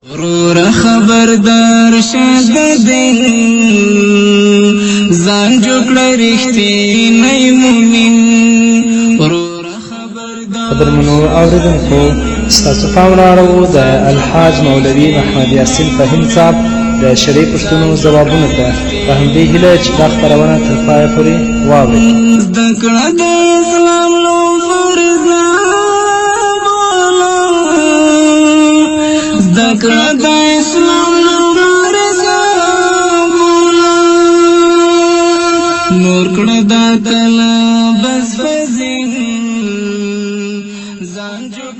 ورور خبردار شه د دین ځان جوړ رښتینی مؤمن ورور خبردار قدرمنو اوریدونکو ستاسو پام راوړو د الحاج مولوي محمد یاسین فهیم صاحب د شرعي پوښتنو ځوابونو ته په همدې هیله چې دا خپرونه تر پایه پورې واورئ. زده کړه د اسلام لو فرض زده کړه د اسلام لو فرض نور کړه دا کله بس فزین ځان جوړ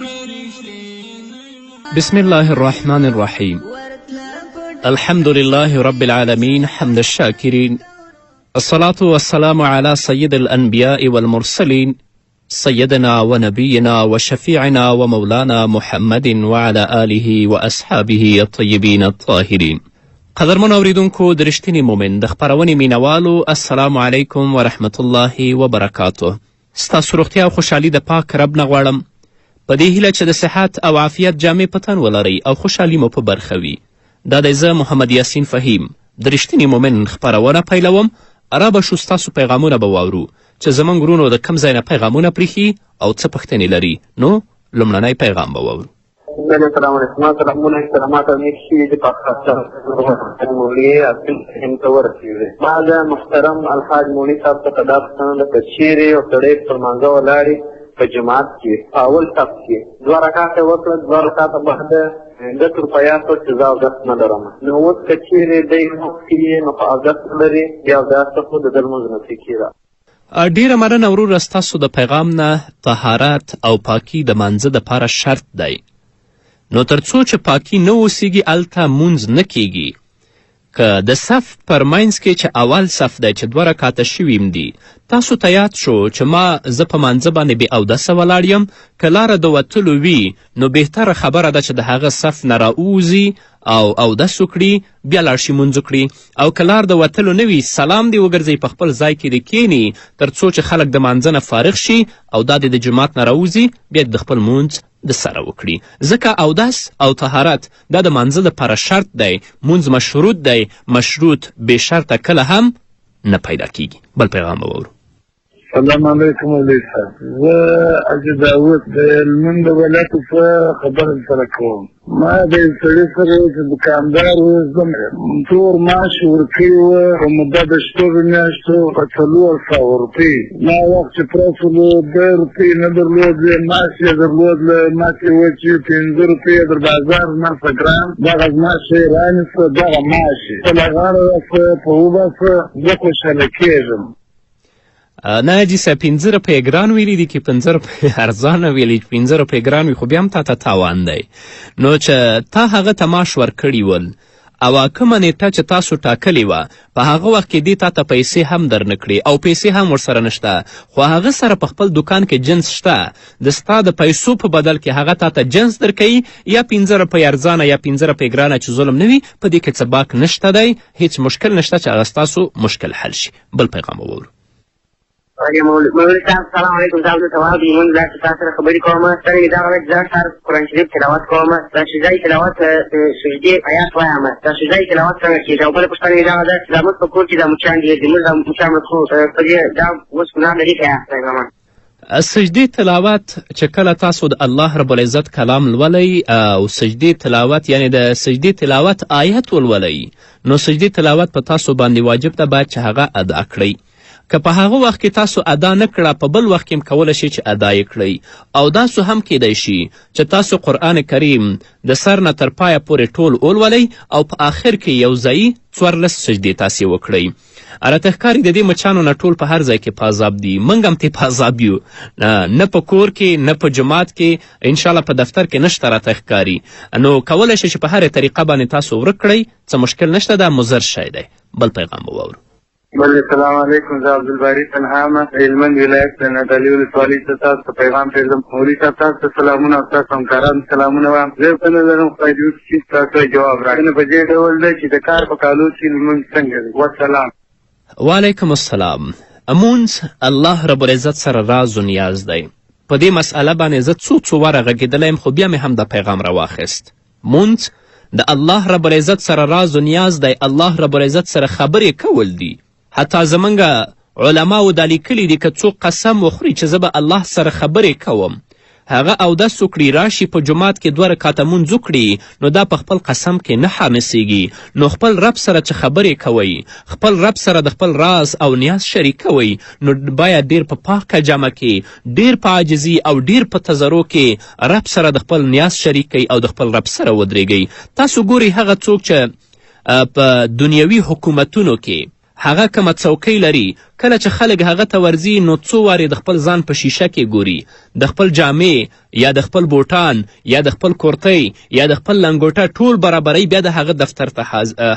بسم الله الرحمن الرحيم. الحمد لله رب العالمين حمد الشاكرين، الصلاة والسلام على سيد الأنبياء والمرسلين سيدنا ونبينا وشفيعنا ومولانا محمد وعلى آله وأصحابه الطيبين الطاهرين. قدرمن اوریدونکو د رښتیني مومن د خپرونې مینوالو السلام علیکم ورحمت الله وبرکاته. ستاسو روغتیا او خوشحالي د پاک رب نه غواړم، په دې هیله چې د صحت او عافیت جامې په تن ولرئ او خوشحالي مو په برخه وي. دا دی زه محمد یاسین فهیم د رښتیني مومن خپرونه پیلوم. را به شو ستاسو پیغامونه به واورو چې زموږ ورونو د کوم ځای نه پیغامونه پریښي او څه پوښتنې لري. نو لومړنی پیغام به واورو. السلام علیکم. سلامونه احترامات او نیک شوي د پاکستان مولوي یاسین فهیم ته ورسېږي. ما د محترم الحاج مولوي صاحب څخه دا پوښتنه ده که چیرې یو سړی پر لمانځه ولاړې په جماعت کې په اول صف کې 2 رکعته وکړه، 2 رکعته بعد 10 روپیا څو چې زه اودس نه لرم، نو اوس که چیرې دی لمونځ کوي نو په اودس نه لري، بیا اودس ته خو د ده لمونځ نه پرې کېده. ډیره مننه وروره ستاسو د پیغام نه. طهارت او پاکي د مانځه دپاره شرط دی، نو تر څو چې پاکي نه اوسیږي هلته مونځ نه کیږي. که د صف پر منځ کې چې اول صف دی چې 2 رکعته شوي دي، تاسو ته یاد شو چې ما زه په مانځه باندې بې اودسه ولاړ یم، که لاره د وتلو وي نو بهتره خبره ده چې د هغه صف نه راووځي او اودس وکړي، بیا لاړ شي مونځ وکړي. او که لار د وتلو نه وي سلام دې وګرځئ، په خپل ځای کې دې کښېني تر څو چې خلک د مانځه نه فارغ شي او دا د جماعت نه راوځي، بیا د خپل مونځ د سره وکړي. ځکه اودس او طهارت دا د مانځه دپاره شرط دی. مونځ مشروط دی، مشروط بې شرطه کله هم نه پیدا کیږي. بل پیغام به واورو. السلام علیکم مولوي صاحب، زه حاجي داود د هلمند د ولایتو په خبره سره کوم. ما د یو سړي سره چې دوکاندار و زم تور معاش ورکړی وه په موده د 6 میاشتو په 400 روپۍ. ما وخت چې پرسلو 2 روپۍ نه درلودې، معاش یې درلود، له ماتې وه چې 5 روپۍ یې در بازار نرسه ګران، دغه معاش یې رانیسه، دغه معاش یې په لغاړه راسه په وباسه، زه خوشحاله کېږم. نه حاجي صاحب 5 روپۍ ګران ویلي دي که 5 روپۍ ارزانه ویلي، 5 روپۍ ګران وي خو بیا هم تا ته تاوان دی. نو چې تا هغه ته معاش ورکړي ول او کومه نیټه چې تاسو ټاکلې وه په هغه وخت کې دې تا ته پیسې هم درنه کړي او پیسې هم ورسره نشته، خو هغه سره په خپل دوکان کې جنس شته، د ستا د پیسو په بدل کې هغه تا ته جنس درکوي، یا 5 روپۍ ارزانه یا 5 روپۍ ګرانه چې ظلم نه وي، په دې کې څه باک نشته دی، هیڅ مشکل نشته چې هغه ستاسو مشکل حل شي. بل پیغام وورو. مولوي صاحب سلام علیکم. صاحب زه تواب لمونځ دا چې تا سره خبرې کوم، سره مې دغه ورځ زه سهار قرآن شریف تلاوت کوم، دا سجدې تلاوت د سجدې آیات وایم، دا سجدې تلاوت څنګه کېږي؟ او بله پوښتنه مې دغه ده چې زموږ په کور کې دا مچان دي، زموږ دا مچان خو په دې دا اوس ګناه لري که پیغامه؟ سجدې تلاوت چې کله تاسو د الله رب العزت کلام لولئ او سجدې تلاوت یعنی د سجدې تلاوت آیت ولولئ، نو سجدې تلاوت په تاسو باندې واجب ده باید چې هغه ادا کړئ. که په هغه وخت کې تاسو ادا نه کړه، په بل وخت کې هم کولی شئ چې ادا یې کړئ. او داسو هم کیدی شي چې تاسو قرآن کریم د سر نه تر پایه پورې ټول ولولئ او په آخر کې یو ځایي 14 سجدې تاسې وکړئ. راته ښکاري د دې مچانو نه ټول په هر ځای کې په عذاب دي، موږ هم ترې په عذاب یو، نه په کور کې نه په جماعت کې، انشاءالله په دفتر کې نشته راته ښکاري. نو کولی شئ چې په هرې طریقه باندې تاسو ورک کړئ، څه مشکل نشته، دا مضر شی دی. بل پیغام به واورو. السلام علیکم. زه عبدالباري تنهامه هلمند ولایت د نادعلي ولسوالۍ ته تاسو ته پیغام پرېږدم. مولوي صاحب تاسو ته سلامونه او ستاسو همکارانو سلامونه وایم. زه په نه لرم خدای دې وکړي چې تاسو جواب راکړي. په دې ډول دی چې د کار په کالو کې لمونځ څنګه دی؟ والسلام. وعلیکم السلام. مونځ الله رب العزت سره راز و نیاز دی. په دې مسئله باندې زه څو واره غږېدلی یم، خو بیا مې هم دا پیغام راواخیست. مونځ د الله رب العزت سره راز و نیاز دی، الله رب العزت سره خبرې کول دي. حتی زمونږ علماو دا لیکلي دي که څوک قسم وخوري چې زه به الله سره خبرې کوم، هغه اودس وکړي راشي په جومات کې 2 رکعته مونځ وکړي، نو دا په خپل قسم کې نه حانسیږي. نو خپل رب سره چې خبرې کوئ، خپل رب سره د خپل راز او نیاز شریکوئ، نو باید ډیر په پاکه جامه کې، ډیر په عاجزي او ډیر په تضرع کې رب سره د خپل نیاز شریک او د خپل رب سره ودرېږئ. تاسو ګورئ هغه څوک چې په دنیوي حکومتونو کې هغه کومه څوکۍ لري، کله چې خلک هغه ته ورځي نو څو وارې د خپل ځان په شیشه کې ګوري، د خپل جامې یا د خپل بوټان یا د خپل کورتۍ یا د خپل لنګوټه ټول برابرۍ، بیا د هغه دفتر ته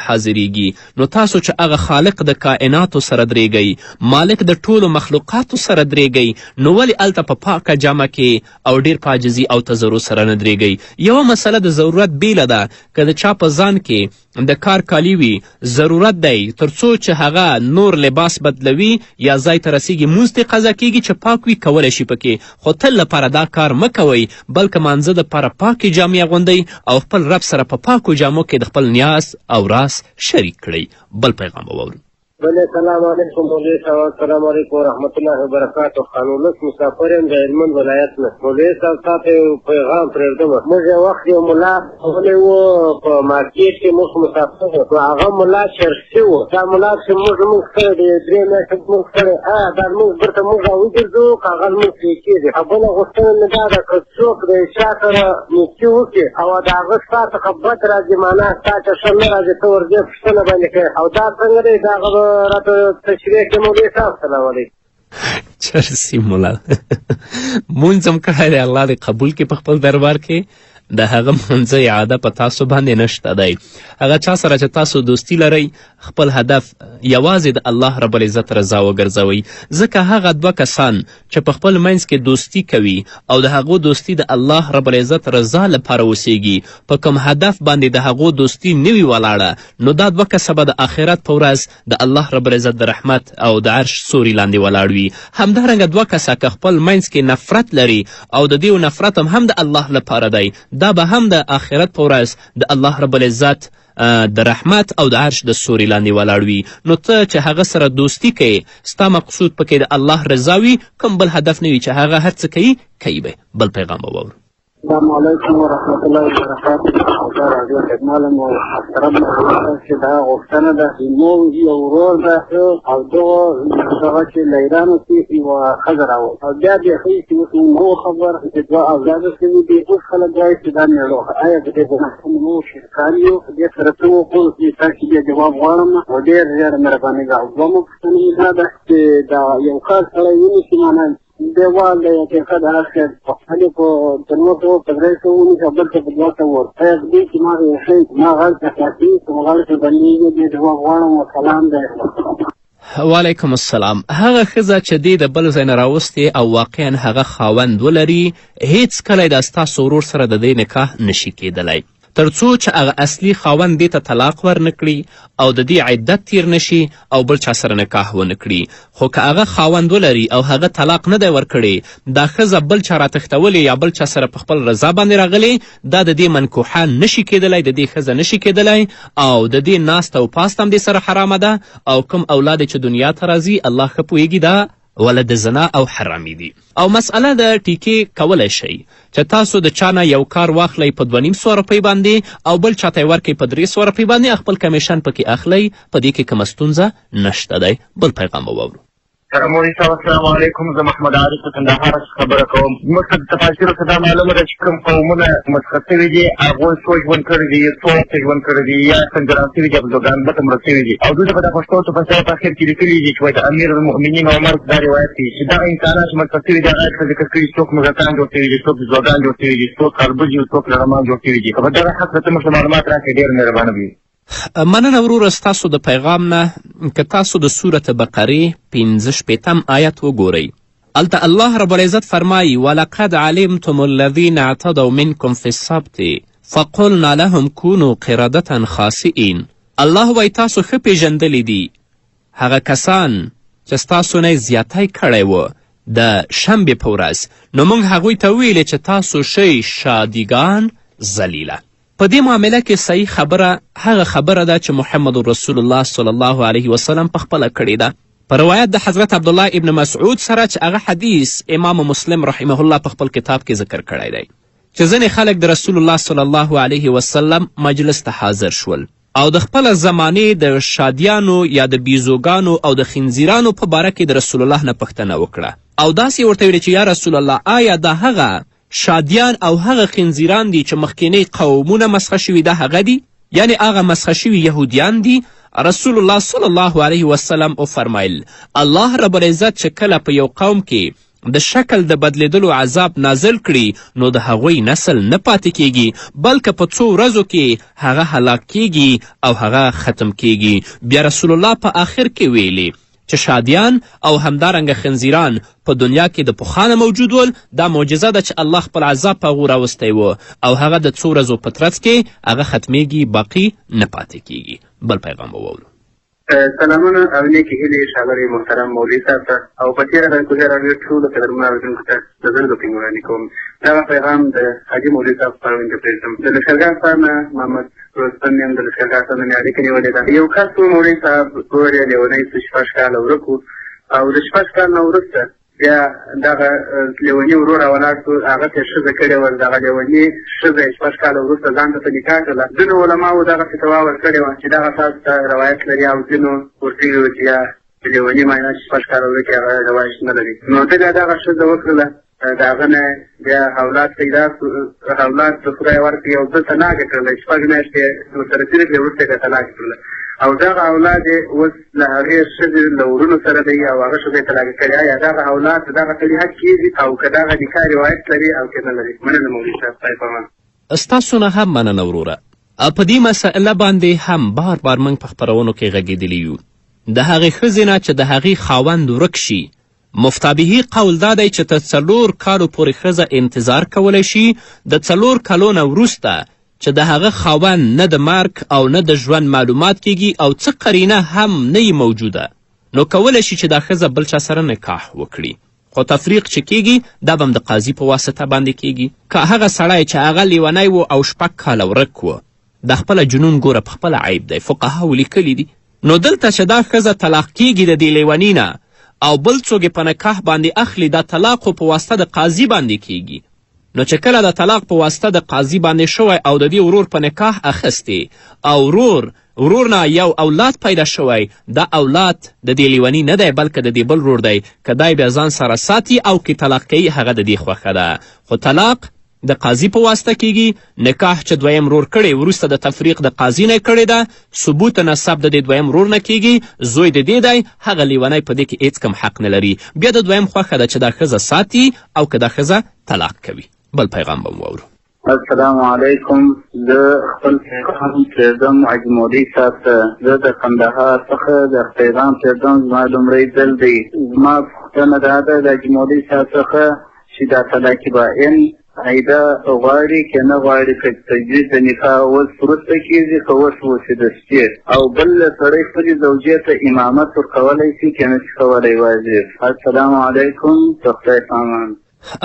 حاضریږي. نو تاسو چې هغه خالق د کائناتو سره درېږئ، مالک د ټولو مخلوقاتو سره درېږئ، نو ولې هلته په پاکه جامه کې او ډیر په عاجزي او تضرع سره نه درېږئ؟ یوه مسله د ضرورت بیله ده، که د چا په ځان کې د کار کالي وي، ضرورت دی تر څو چې هغه نور لباس بدلوي یا ځای ته رسیږي مونځ ترې قضا کیږي چې پاک وي، کولی شي پکې، خو تل لپاره دا کار مه کوئ، بلکې مانځه دپاره پاکې جامې اغوندئ او خپل رب سره په پاکو جامو کې د خپل نیاز او راز شریک کړئ. بل پیغام به واورو. بله سلام علیکم مولوی صاحب. السلام علیکم ورحمت الله وبرکاتو. خانولس مسافر یم د هلمند ولایت نه. مولوی صاحب تاته یو پیغام پرېږدم. موږ یو وخت یو ملا ولی و په مارکېټ کې موږ مسافر وو، هغه ملا چرسي و. دا ملا چې موږ کړی دی 3 میاشتې موږ کړی، دا لمونځ بیرته موږ راوګرځو که هغه لمونځ پرې کېږي. بله غوښتنه مې دا ده که څوک د چا سره نیکي وکړي او د هغه ستا څخه بد راځي، معنا ستا ته ښه نه راځي، ته ورځې پوښتنه باندې کوې، او دا څنګه دی؟ دا هغه راته تشریح کې مولوی صاحب. السلام علیکم. چرسی مولا مونځ هم کړی دی، الله دې قبول کړي په خپل دربار کې. د هغه منځه اعاده په تاسو باندې نشته دی. هغه چا سره چې تاسو دوستی لرئ، خپل هدف یوازې د الله رب العزت رضا وګرځوئ، ځکه هغه 2 کسان چې په خپل منځ کې دوستی کوي او د هغو دوستی د الله رب العزت رضا لپاره اوسیږي، په کوم هدف باندې د هغو دوستی نه وي ولاړه، نو دا 2 کسه به د آخرت په ورځ د الله رب العزت د رحمت او د عرش سوري لاندې ولاړ وي. همدارنګه 2 کسه که خپل منځ کې نفرت لري او د دې نفرت هم د الله لپاره دی، دا به هم د آخرت په ورځ د الله رب العزت د رحمت او د عرش د سوري لاندې ولاړ وي. نو ته چې هغه سره دوستی کوې، ستا مقصود پکې د الله رضا وي، کوم بل هدف نه وي چې هغه هر څه کوي به. بل پیغام به واورو. السلام علیکم ورحمت الله وبرکاتو. دا راډیو تکنالم او محترم چې دا غوښتنه ده چې موږ یو ورور ده او دغه چې له ایرانو کې یوه ښځه راوړه او بیا بیخي چې اوس موږ نه وو خبر چې 2 اولاده شوي دي. اوس خلک وایي چې دا مېړه آیا د دې ګناه موږ شرکان یو، دې سره څه وکړو چې تاسو بیا جواب غواړم او ډېر ډېر مهرباني ده. دویمه پوښتنه مې دا ده چې دا یو کار سړی ونیسي، معنا دیوال دی حقیقت هر په خپلې په تنوع په درې ته ونیسي او بل ته په 2 ته ور ایا دې چې ما یې ما غږ ته ساتي چې ما غږ ته بندېږي دې جواب غواړم. وسلام دی. وعلیکم السلام. هغه ښځه چې دې د بل ځای نه راوستې او واقعا هغه خاوند ولري، هیڅ کله د ستاسو ورور سره د دې نکاح نشي کېدلی تر څو چې هغه اصلي خاوند دې ته طلاق ورنکړي او د دې عدت تیر نشي او بل چا سره نکاح ونه کړي. خو که هغه خاوند ولري او هغه طلاق نه دی ورکړی، دا ښځه بل چا راتښتولې یا بل چا سره په خپل رضا باندې راغلی، دا د دې منکوحه نشي کېدلی، د دې ښځه نشي کېدلی او د دې ناسته او پاسته هم دې سره حرامه ده. او کوم اولاد چې دنیا ته راځي، الله ښه پوهیږي دا ولد زنا او حرامي دي. او مسئله د ټیکې کولی شئ چې تاسو د چا نه یو کار واخلئ په 250 روپۍ باندې او بل چاته یې ورکئ په 300 روپۍ باندې، خپل کمیشن پکې اخلئ، په دې کې کومه ستونزه نشته دی. بل پیغام به واورو. مولوی صاحب السلام علیکم. زه محمد عارف کندهار څخه خبره کوم. موږ ته د تفاسیرو څخه دا معلومه ده چې کوم قومونه مسخ سوي دي، هغوی څو ژوند کړي دي، څو هفته ژوند کړي دي، یا سنګران سوي دي، ابوزوګان بته مړه سوي دي، او دوی ته په دا پښتو تفاسیر په اخر کې لیکلي دي چې وایي د امیر المؤمنین عمر دا روایت دی چې دغه انسانان چې مسخ سوي دي هغه څه ذکر کړي، څوک موږکان جوړ سوي دي، څوک زوګان جوړ سوي دي، څوک خربوزي او څوک لړمان جوړ سوي دي. که په دغه حق ته موږ معلومات راکړئ ډېر مهربانه وي. مننه وروره ستاسو د پیغام نه. که تاسو د سورت بقرې 65 آیت وګورئ، هلته الله رب العزت فرمایي ولقد علمتم الذین اعتدوا منکم فی السبت فقلنا لهم كونوا قردة خاسئین. الله وایي تاسو ښه پیژندلی دي هغه کسان چې ستاسو نه زیاتی کړی و د شنبې په ورځ، نو موږ هغوی ته ویلې چې تاسو شئ شادیګان ذلیله. په دې معامله کې صحیح خبره هغه خبره ده چې محمد رسول الله صلی الله علیه وسلم پخپله کړې ده. په روایت د حضرت عبدالله ابن مسعود سره چې هغه حدیث امام مسلم رحمه الله په خپل کتاب کې ذکر کړی دی چې ځینې خلک د رسول الله صلی الله علیه وسلم مجلس ته حاضر شول او د خپله زمانې د شادیانو یا د بیزوګانو او د خنزیرانو په باره کې د رسول الله نه پوښتنه وکړه او داسې ورته ویل چې یا رسول الله آیا دا هغه شادیان او هغه خنزیران دي چې مخکینی قومونه مسخه شوي ده هغه دي، یعنی هغه مسخه شوي یهودیان دي؟ رسول الله صلی الله علیه وسلم وفرمایل الله رب العزت چې کله په یو قوم کې د شکل د بدلیدلو عذاب نازل کړي نو د هغوی نسل نه پاتې کیږي بلکې په څو ورځو کې هغه هلاک کیږي او هغه ختم کیږي. بیا رسول الله په آخر کې ویلي چې شادیان او همدارنګه خنزیران په دنیا کې د پخوانه موجود ول، دا معجزه ده چې الله خپل عذاب په هغو راوستی و او هغه د څو ورځو په ترڅ کې هغه ختمیږي، باقي نه پاتې کیږي. بل پیغام به واورو. سلامونه او نیکې هیلې ښاغلی محترم مولوي صاحب ته او په تېره د کوزیا راډیو ټولو قدرمنو اورېدونکو ته د زړه ټینګ وړاندې کوم. دغه پیغام د حاجي مولوي صاحب په اړوند کې پرېږدم. د لښکرګاه صاحب نه محمد رستم یم، د لښکرګاه صاحب نه مې اړیکه نیولې ده. یو کس و مولوي صاحب ګور یې لیونی څه شپږ کاله ورک و او د شپږ کال نه وروسته بیا دغه لیوني ورور راولاړ شو، هغه ته ښځه کړې وه. دغه لیوني ښځه یې شپږ کاله وروسته ځان ته په نکاح کړله. ځینو علماو دغسې فتوا ورکړې وه چې دغه تاسو ته روایت لري او ځینو ورته ویلي چې یا د لیوني معنا چې شپږ کاله ورکې هغه روایت نه لري. نو ده بیا دغه ښځه وکړله، د هغه نه بیا اولاد پیدا شو، اولاد د خدای ورکړي او ده طلاقه کړله. شپږ میاشتې ورسره تېرې کړې، وروسته یې طلاقه کړله او دغه اولاد یې اوس له هغې ښځې له ورونو سره دی او هغه ښځه یې طلاقه کړې. آیا دغه اولاد د دغه سړي حق کېږي او که دغه نکاح روایت لري او که نه لري؟ مننه مولوي صاحب، خدای پامان. ستاسو نه هم مننه وروره. په دې مسئله باندې هم بار بار موږ په خپرونو کې غږېدلي یو. د هغې ښځې نه چې د هغې خاوند ورک شي، مفتابهي قول دا دی چې تر 4 کالو پورې ښځه انتظار کولی شي، د 4 کالو نه وروسته چې د هغه خاوند نه د مرګ او نه د ژوند معلومات کیږي او څه قرینه هم نه یې موجوده، نو کولی شي چې دا ښځه بل چا سره نکاح وکړي. خو تفریق چې کیږي دا به هم د قاضي په واسطه باندې کیږي. که هغه سړی چې هغه لیونی و او 6 کاله ورک و، د خپله جنون ګوره په خپله عیب دی، فقهاو لیکلي دي. نو دلته چې دا ښځه طلاق کیږي د دې لیوني نه او بل څوک په نکاح باندې اخلي، دا طلاق خو په واسطه د قاضي باندې کیږي. نو چې کله د طلاق په واسطه د قاضي باندې شوی او د دې ورور په نکاح اخیستی او ورور نه یو اولاد پیدا شوی، دا اولاد د دې لیوني نه دی بلکې د دې بل ورور دی. که دی بیا ځان سره ساتي او که طلاق کوي هغه د دې خوښه ده. خو طلاق د قاضي په واسطه کیږي. نکاح چې دویم ورور کړی وروسته د تفریق د قاضي نه کړې ده، ثبوت نسب د دې دویم ورور نه کیږي، زوی د دې دی، هغه لیونی په دې کې هیڅ کم حق نه لري. بیا د دویم خوښه ده چې دا ښځه ساتي او که دا ښځه طلاق کوي. بل پیغام به واورو. السلام علیکم. زه خپل پیغام پرېږدم حاجي مولوي صاحب ته. زه د کندهار څخه د پیغام پرېږدم. زما لومړی ځل دی. زما پوښتنه دا ده د حاجي مولوي صاحب څخه چې دا طلاق باین عیده غواړي که نه غواړي، که تجدید د نکاح اوس وروسته کېږي که اوس وسیدستي، او بل سړی خپلې زوجې ته امامت ورکولی شي که نه شي کولی واجب؟ السلام علیکم، د خدای پامان.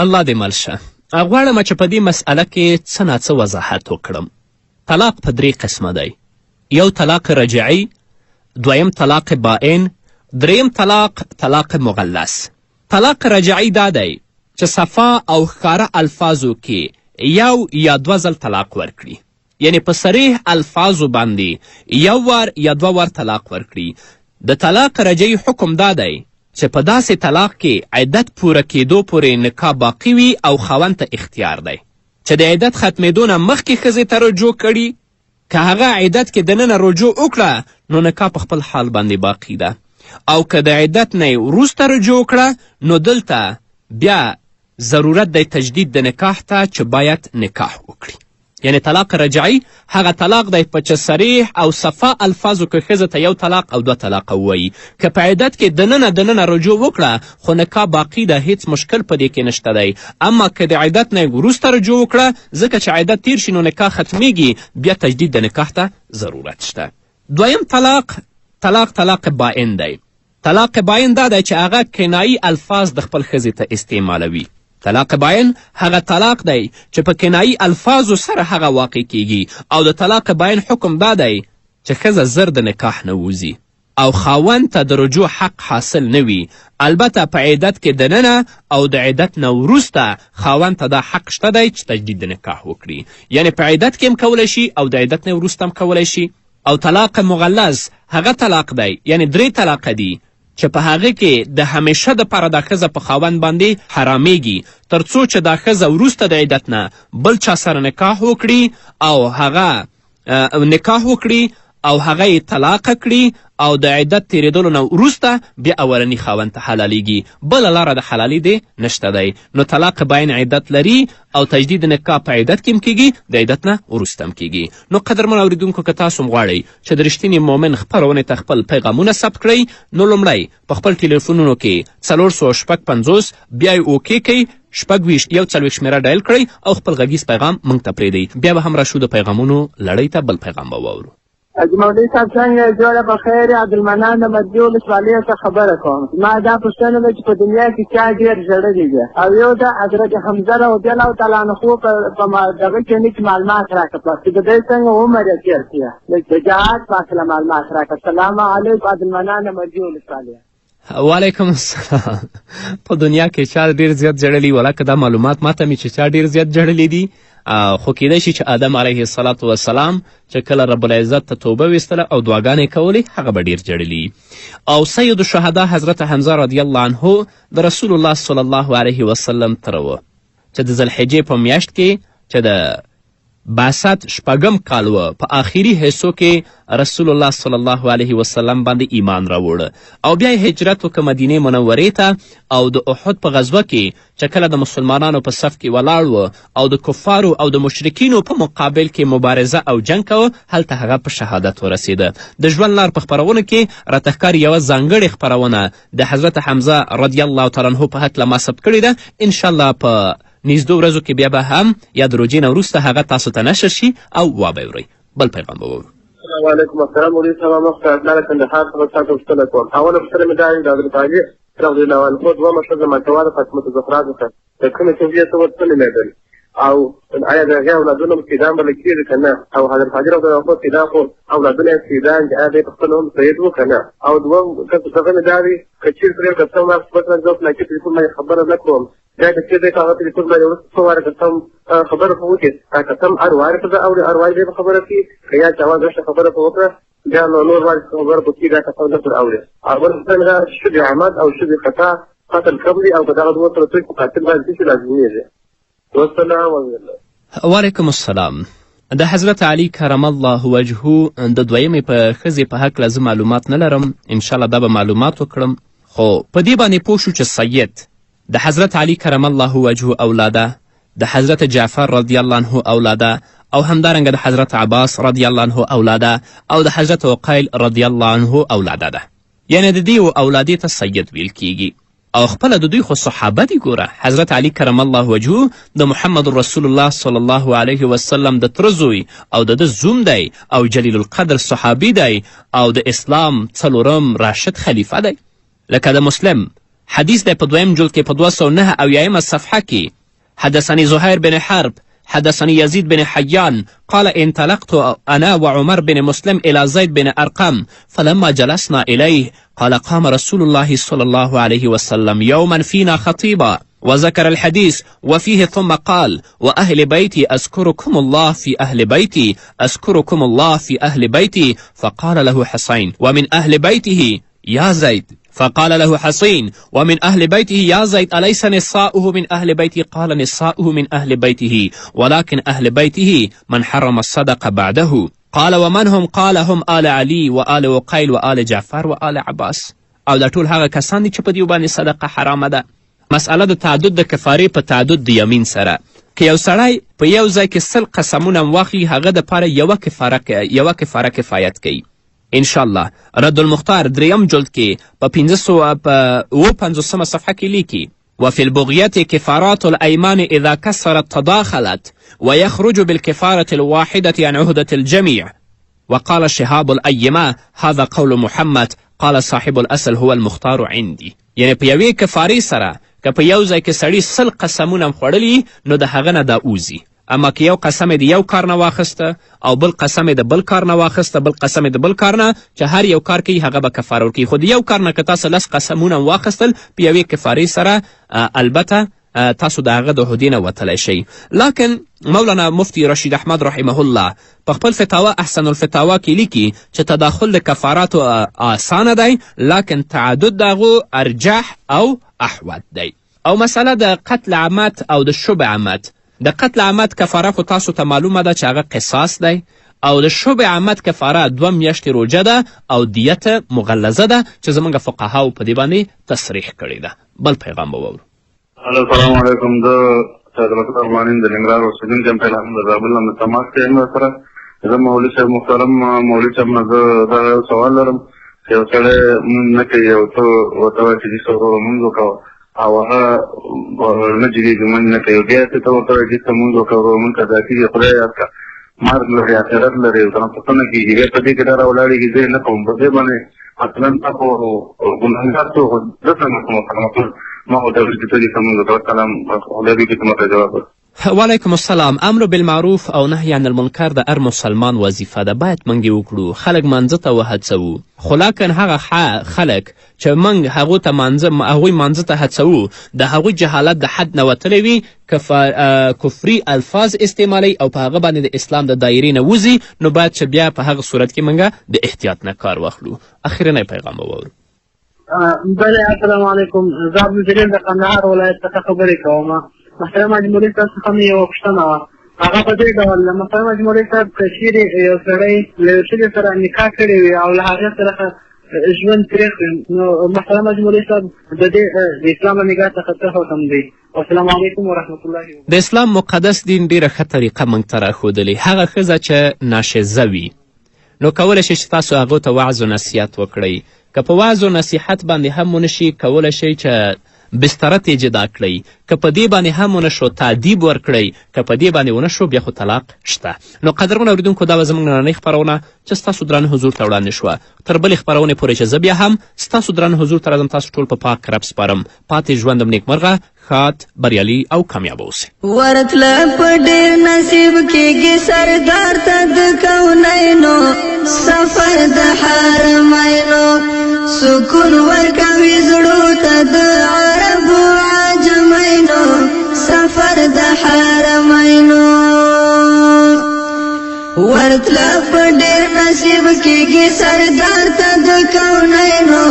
الله دې مل شه. غواړم چې په دې مسئله کې څه ناڅه وضاحت وکړم. طلاق په 3 قسمه دی. یو طلاق رجعي، دویم طلاق بائن، دریم طلاق مغلس. طلاق رجعي دا دی چې صفا او ښکاره الفاظو کې یو یا 2 ځل طلاق ورکړي، یعنی په صریح الفاظو باندې یو وار یا 2 وار طلاق ورکړي. د طلاق رجعي حکم دا دی چې په داسې طلاق کې عدت پوره کېدو پورې نکاح باقي وي او خاوند ته اختیار دی چې د عدت ختمېدو نه مخکې ښځې ته رجوع کړي. که هغه عدت کې دننه رجوع وکړه نو نکاح په خپل حال باندې باقي ده، او که د عدت نه وروسته رجوع وکړه نو دلته بیا ضرورت دی تجدید د نکاح ته چې باید نکاح وکړي. یعنی طلاق رجعي هغه طلاق دی په چې صریح او صفا الفاظو کې ښځه ته 1 طلاق او 2 طلاقه ووایي. که په عدت کې دننه رجوع وکړه خو نکاح باقي ده، هیڅ مشکل په دې کې نشته دی. اما که د عدت نه وروسته رجوع وکړه، ځکه چې عدت تیر شي نو نکاح ختمیږي، بیا تجدید د نکاح ته ضرورت شته. دویم طلاق بائن دی. طلاق بائن دا دی چې هغه کنایي الفاظ د خپل ښځې ته استعمالوي. طلاق باین هغه طلاق دی چې په کنایي الفاظو سره هغه واقع کیږي او د طلاق باین حکم دا دی چې ښځه زر د نکاح نه ووځي او خاوند ته د رجوع حق حاصل نه وي. البته په عدت کې دننه او د عدت نه وروسته خاوند ته دا حق شته دی چې تجدید د نکاح وکړي، یعنی په عدت کې هم کولی شي او د عدت نه وروسته هم کولی شي. او طلاق مغلظ هغه طلاق دی، یعنی 3 طلاقه دي چې په هغه کې د همیشه دپاره دا ښځه په خاوند باندې حرامیږي تر څو چې دا ښځه وروسته د عدت نه بل چا سره نکاح وکړي او هغه نکاح وکړي او هغه یې طلاقه کړي او د عدت تیریدلو نه وروسته بیا اولني خاوند ته حلالېږي. بله لاره د حلالي دی نشته دی. نو طلاق باین عدت لري او تجدید نکاح په عدت کې هم کیږي، د عدت نه وروسته هم کیږي. نو قدرمن اوریدونکو که تاسو هم غواړئ چې د رښتیني مومن خپرونې ته خپل پیغامونه ثبت کړئ نو لومړی په خپل ټلیفونونو کې 456 بیا یې اوکې کوئ 26 شمیره ډایل کړئ او خپل غږیز پیغام موږ ته پرېږدئ. بیا به هم راشو د پیغامونو لړۍ ته بل پیغام به واورو. مولوي صاحب څنګه جوړه په خیر؟ عبدالمنان د مدي ولسوالۍ څخه خبره کوم. ما دا پوښتنه ده چې په دنیا کې چا ډېر ژړلي دي او یو د حضرت حمزه رضی الله تعالی عنه په دغه کې نیک معلومات راکړه چې د دې څنګه عمر یې تېر کړی د جهاد په هکله معلومات راکړه. السلام علیکم عبدالمنان د مدي ولسوالۍ. وعلیکم السلام. په دنیا کې چا ډېر زیات ژړلي؟ ولاکه دا معلومات ماته مې چې چا ډېر زیات ژړلي دي خو کیدای شي چې آدم علیه السلام چې کله رب العزت ته توبه ویستله او دعاګانې کولې هغه به ډېر ژړلي. او سید الشهدا حضرت حمزه رضی الله عنه د رسول الله صلی الله علیه وسلم تره و چې د ذوالحجې په میاشت کې چې د بعثت 6 کال و په آخري حصو کې رسول الله صلی الله علیه وسلم باندې ایمان راوړ او بیا یې هجرت وکړه مدینې منورې ته او د احد په غزوه کې چې کله د مسلمانانو په صف کې ولاړ و او د کفارو او د مشرکینو په مقابل کې مبارزه او جنگ کوه هلته هغه په شهادت ورسېده. د ژوند لار په خپرونه کې راته ښکاري یوه ځانګړې خپرونه د حضرت حمزه رضی الله تعالی عنه په هکله ما ثبت کړې ده. انشاءالله په نږدې ورځو کې بیا به هم یا د روژې نه وروسته هغه تاسو ته نشر شي او وابه یې ورئ. بل پیغام به واورو. السلام علیکم. السلام علیکم. مخته عدنان کندهار څخه تاسو پوښتنه کوم. اوله پوښتنه مې دا د حضرت علي رضی الله عنه دومره ښځه ماتواله فاطمه زهرا څخه د کومې توجیه ته ورتللی مېدل او آیا د هغې اولادونه هم سیدان بله کېږي که نه؟ او حضرت علي رضی الله عنه سیدان خو اولادونه یې سیدان دي آیا دی په خپله هم سید و که نه؟ او دوم دغه مې دا دی که چېرته ډېر قسم واخیست زه په لاکي ټلیفون باندې خبره نه کوم بیا که چېرته که هغه ټلیفون باندې وروسته څو واره قسم خبره په وکړي قسم هر وارې ته زه اوري هر وارې دی په خبره کړي که یا چې اول رښته خبره په وکړه بیا نور وارې خبره په کړي دا قسم نه پر اوري. او بل قسم دا شذ عمد او شذ خطا قتل کم دي او په دغه دوه سره څوک په قاتل باندې څه لازمېږي. والسلام علیکم. وعلیکم السلام. د حضرت علی کرم الله وجهه د دویمې په ښځې په هکله زه معلومات نه لرم. انشاءالله دا به معلومات وکړم خو په دې باندې پوه شو چې سید د حضرت علی کرم الله وجهه اولاده، د حضرت جعفر رضی الله عنه اولاده او همدارنګه د حضرت عباس رضی الله عنه اولاده او د حضرت عقیل رضی الله عنه اولاده ده، یعنی د دې اولادې ته سید ویل کیږي. او خپله د دوی خو صحابه دي. ګوره حضرت علی کرم الله وجهه د محمد رسول الله صلی الله علیه وسلم د تره زوی او د ده زوم دی او جلیل القدر صحابي دی او د اسلام 4م راشد خلیفه دی. لکه د مسلم حدیث دی په 2م جلد کې په 209 صفحه کې حدثني زهير بن حرب حدثني يزيد بن حيان قال انطلقت أنا وعمر بن مسلم إلى زيد بن أرقم فلما جلسنا إليه قال قام رسول الله صلى الله عليه وسلم يوما فينا خطيبا وذكر الحديث وفيه ثم قال وأهل بيتي أذكركم الله في أهل بيتي أذكركم الله في أهل بيتي فقال له حسين ومن أهل بيته يا زيد فقال له حسين ومن أهل بيته يا زيد أليس نساؤه من أهل بيته؟ قال نساؤه من أهل بيته ولكن أهل بيته من حرم الصدقة بعده. قال ومن هم؟ قال هم آل علي وآل وقيل وآل جعفر وآل عباس. او دا ټول هغه کسان دي چې په دیو باندې صدقه حرامه ده. مسئله د تعدد د کفارې په تعدد د یمین سره که یو سړی په یو ځای کې 10 قسمونه واخلي هغه دپاره یوه کفاره کفایت کوي. انشاءالله رد المختار 3م جلد کې په 550 صفحه کې لیکي وفي البغية كفارات الأيمان إذا كسرت تداخلت ويخرج بالكفارة الواحدة عن عهدة الجميع. وقال شهاب الأيمة هذا قول محمد قال صاحب الأصل هو المختار عندي. یعنی په یوې کفارې سره که په یو ځای کې سړي 100 قسمونه هم خوړلي نو د هغه نه دا اوزي. اما که یو قسم یې د یو کار نه واخسته او بل قسم یې د بل کار نه واخسته، بل قسم یې د بل کار نه، چې هر یو کار کوي هغه به کفاره ورکوي. خو د یو کار نه که تاسو 10 قسمونه هم واخیستل په یوې کفارې سره البته تاسو د هغه د حدودې نه وتلی شئ. لکن مولانا مفتی رشید احمد رحمه الله په خپل فتاوا احسن الفتاوا کې لیکي چې تداخل د کفاراتو آسانه دی، لکن تعدد د هغو ارجح او احوط دی. او مسئله د قتل عمد او د شبه عمد. د قتل عمد کفاره خو تاسو ته معلومه ده چې هغه قصاص دی، او د شبه عمد کفاره 2 میاشتې روژه ده او دیت مغلظه ده چې زموږ فقهاو په دې باندې تصریح کړې ده. بل پیغام به واورو. السلام علیکم. زه سید رسول ارمانین د ننګرهار اوسېدونکی یم. پیغام د زابل نه تماس کوم سره. زه مولوي صاحب محترم مولوي صاحب نه زه دا یو سوال لرم چې یو سړی نه کوي او ته ورته وایې چې دې ورو لمونځ وکوه او هغه نه جدي لمونځ نه کوي، بیا ته ورته وایې چې ته لمونځ وکوه لمونځ قضا کېږي، خدای یاد کړه مرګ لري آخرت لري او تنه پوښتنه کېږي، بیا په دې کې دا راولاړېږي زه یې نه کوم. په دې باندې مثلا تا خو ګناهګار څوک زه څنګه کوم ما ورته ویل چې ته دې لمونځ وکوه. سلام، خدای دې کې ته جواب ورکړه. وعلیکم السلام. امر بالمعروف او نهی عن المنکر د هر مسلمان وظیفه ده، باید موږ یې وکړو، خلک مانځه ته وهڅوو. خو لکن هغه خلک چې موږ هغوی مانځه ته هڅوو د هغوی جهالت د حد نه وتلی وي، کفري الفاظ استعمالی او په هغه باندې د اسلام د دایرې نه وځي، نو باید چې بیا په هغه صورت کې موږ د احتیاط نه کار واخلو. اخرنی پیغام به واورو. بله، السلام علیکم. زه عبدالجلیل د کندهار ولایت څخه خبرې کوم. محترم جمهوري صاحب څخه مې یوه پوښتنه وه، هغه په دې ډول محترم جمهوري صاحب که چیرې یو سړی له یو ښځې سره نکاح کړی وي او له هغې سره ژوند پرېښ وي، نو محترم جمهوري صاحب د دې د اسلام له نګاه څخه څه حکم دی؟ السلام علیکم ورحمت الله. د اسلام مقدس دین ډېره ښه طریقه موږ ته راښودلې. هغه ښځه چې ناشزه وي نو کولی شئ چې تاسو هغو ته وعظ و نصیحت وکړئ. که په وعظ و نصیحت باندې هم ونه شي، کولی شئ چې بستره ته جدا کړئ. که په دې باندې هم ونه شو تادیب ورکړئ، که په دې باندې ونه شو بیا خو طلاق شته. نو قدرمنو اورېدونکو، دا به زموږ نننۍ خپرونه چې ستاسو درانه حضور ته وړاندې شوه. تر بلې خپرونې پورې چې زه بیا هم ستاسو درانه حضور ته راځم، تاسو ټول په پاک رب سپارم. پاتې ژوندم نیکمرغه، ښاد، بریالي او کامیابه اوسئ. ورتله په ډېر نصیب کېږي سردار ته د کونینو، سفر د حرمینو، سکون ورکوي زړو ته د عربو عجمینو، سفر د حرمینو. ورتله په ډېر نصیب کېږي سردار ته د کونینو،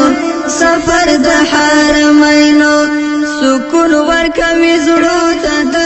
سفر د حرمینو، سکون ورکوي زړو ته د